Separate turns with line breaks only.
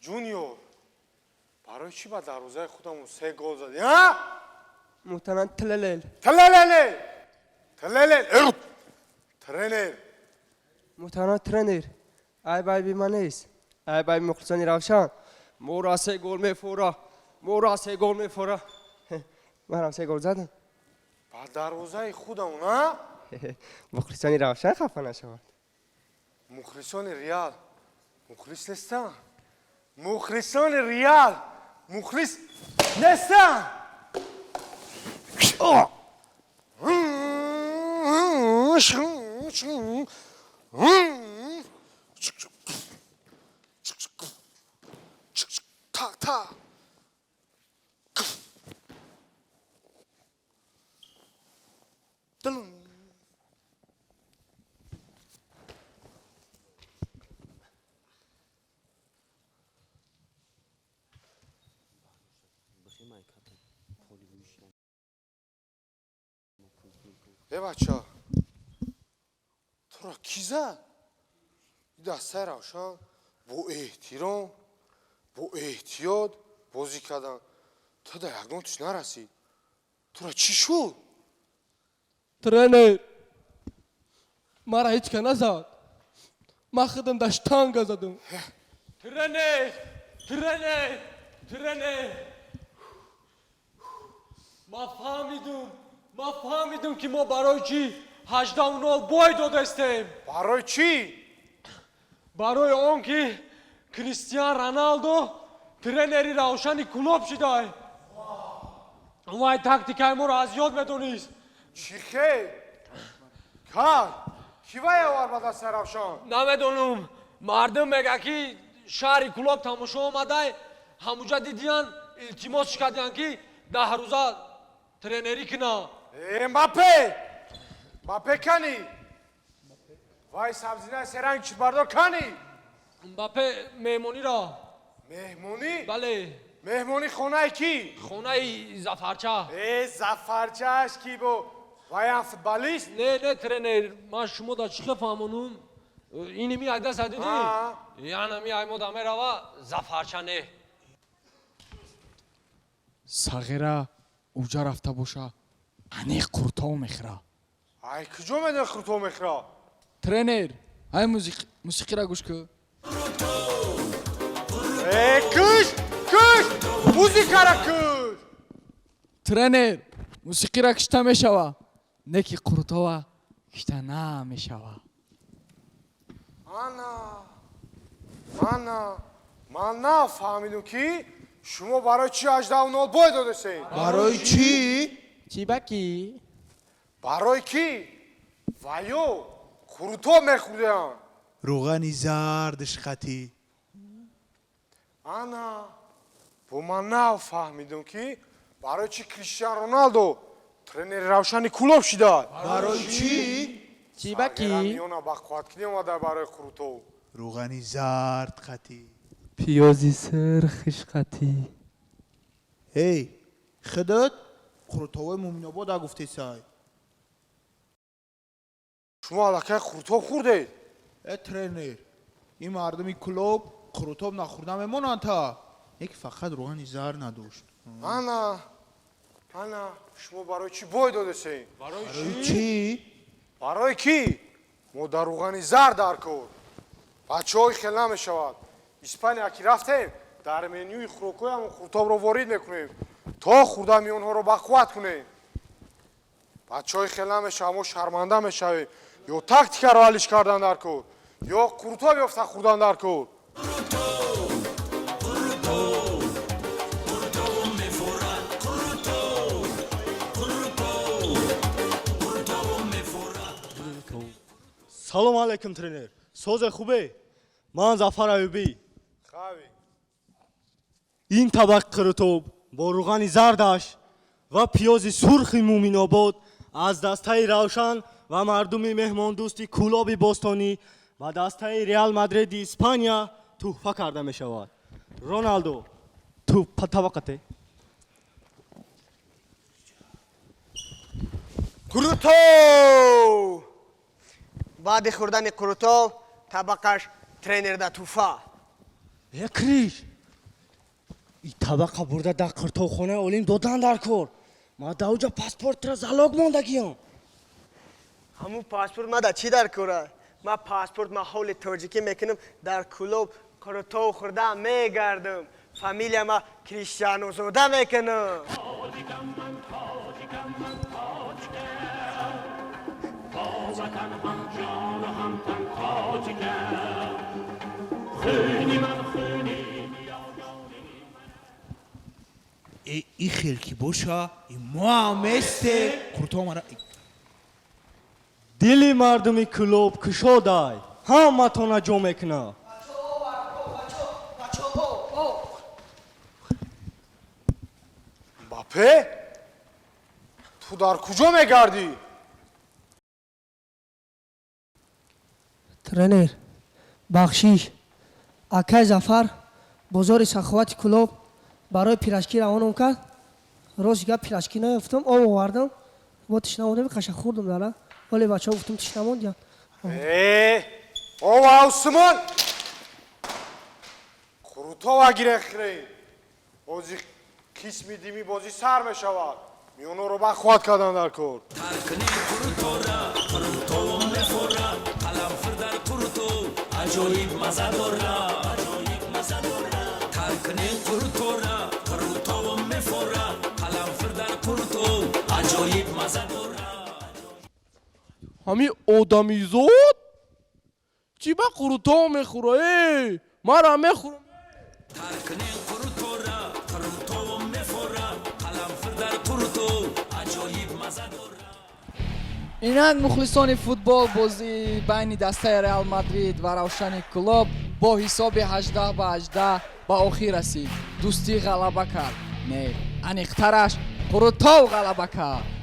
جونیور برای چی باید در روزای خودمون 3 گل زدی؟
محترم تللل
ترنر
محترم ترنر ای بای بی من نیست ای بای مخلصانی روشن مورا 3 گل میفورا من هم 3 گل زدم
بعد در روزای خودمون
مخلصانی روشن خفه نشود
مخلصان ریال مخلص نیستن مخلصان ریال مخلص نیستن تا بچه تو را کی زد؟ دسته روشن با احترام با احتیاط بازی کردن تا در یکدام توش نرسید تو را چی شد؟
ترنر مرا هیچ که نزد من خودم داشتانگ زدم
ترنر ما فهمیدم که ما برای چی 18-0 بای دادستیم
برای چی؟
برای اون که کریستیان رونالدو ترنری روشنی کلوب شده وای تاکتیکای ما رو از یاد میدونیست
چی خیلی؟ کار کی وای آور به دست روشن؟
نمیدونم مردم میگه که شهر کلوب تماشا آمده همونجا دیدیان التماس کردیان که 10 روزه ترنری کنه
مباپه کنی وای سبزینه سرنگ چی بردار کنی
مباپه مهمونی را
مهمونی؟
بله
مهمونی خونه کی؟
خونه زفرچه
زفرچهش کی بو؟ وای هم فوتبالیست؟
نه ترنر من شما دا چی فهمونم اینی می ایده سدیدی یعنی می ای مدامه روا زفرچه نه
ساغره اوجا رفته باشه انیق قرطاو میخوره
ای کجا میدن خورتو میخرا؟
ترنر های موسیقی را گوش کن
کش موزیکا را کش
ترنر موسیقی را کشته میشوه نکی قرطاو کشته نمیشوه
من نه فهمیدم که شما برای چی 18-0 بای دادستین؟
برای چی؟
چی بکی؟
برای کی؟ وایو خروتو میخوردن
روغنی زردش خطی
با من نه فهمیدم که برای چی کریستیان رونالدو ترنر روشنی کلوب شده
برای چی؟
چی
اگر
بکی؟
میونه بخواد کنی اومده برای خروتو
روغنی زرد خطی
پیازی سرخش خطی
هی خودت خروتاوی مومین آباد گفتی سای
شما علاقه خروتو خوردید
ترنر این مردمی کلوب خروتاب نخوردن میمونن تا یک فقط روغنی زرد نداشت
انا شما برای چی بای دادستین؟
برای چی؟
برای کی؟ ما در روغنی زرد در کن بچه های خیلی نمیشود اسپانیا که رفتیم در منیوی خروکوی همون خورتاب رو وارد میکنیم تا خوردمی اونها رو بخوات کنیم بچه های خیلی نمیشود ما شرمنده میشویم یا تاکتیکا رو حلش کردن در کن یا خورتاب یافته خوردن در کن
سلام علیکم ترینر سوز خوبه من زفر ایوبی
خوابی
این طبق قرطوب با روغن زردش و پیاز سرخ مومین آباد از دسته روشن و مردم مهمان دوستی کلوب باستانی و دسته ریال مادرید اسپانیا تحفه کرده می شود رونالدو تو طبقته
قرطو
баъди хӯрдани қурутов табақаш тренер да туфа.
Криш. И табақа бурда дар қиртовхонаи олим додан дар кор. Ма да уҷа паспортра залог мондагиям.
ҳамун паспорт ма да чӣ дар кора? ма паспорт маҳоли тоҷикӣ мекунам, дар клуб қурутов хӯрда мегардам. Фамилия ма Криштианозода мекунам.
ин хелки боша ин моаместе қурутов мара
дили мардуми клуб кушодай ҳаматона ҷо мекунам.
бапе ту дар куҷо мегардӣ?
тренер бахшиш акай зафар бозори саховати кулоб барои пирашкӣ равонам кард. рост гап пирашкӣ наёфтам, об овардам, бо тишнамондаи қашақ хӯрдам дара. оле бачаҳо гуфтам тишнамондиям.
ова усмон қурутов агире хирем бози қисми дими бозӣ сар мешавад. миёноро бахват кардан дар кор.
ajoyib maza dora tarkini qurutora qurutov mefora qalamfir dar qurutov ajoyib maza dora
ҳами одамизод чӣ ба қурутов мехӯра? мара мехӯрам.
tarkini qurutora qurutov mefora qalamfir dar qurutov ajoyib maza dora.
инак мухлисони футбол бозии байни дастаи реал мадрид ва равшани клуб бо ҳисоби 18-18 ба охир расид. дӯстӣ ғалаба кард. не, аниқтараш қурутов ғалаба кард.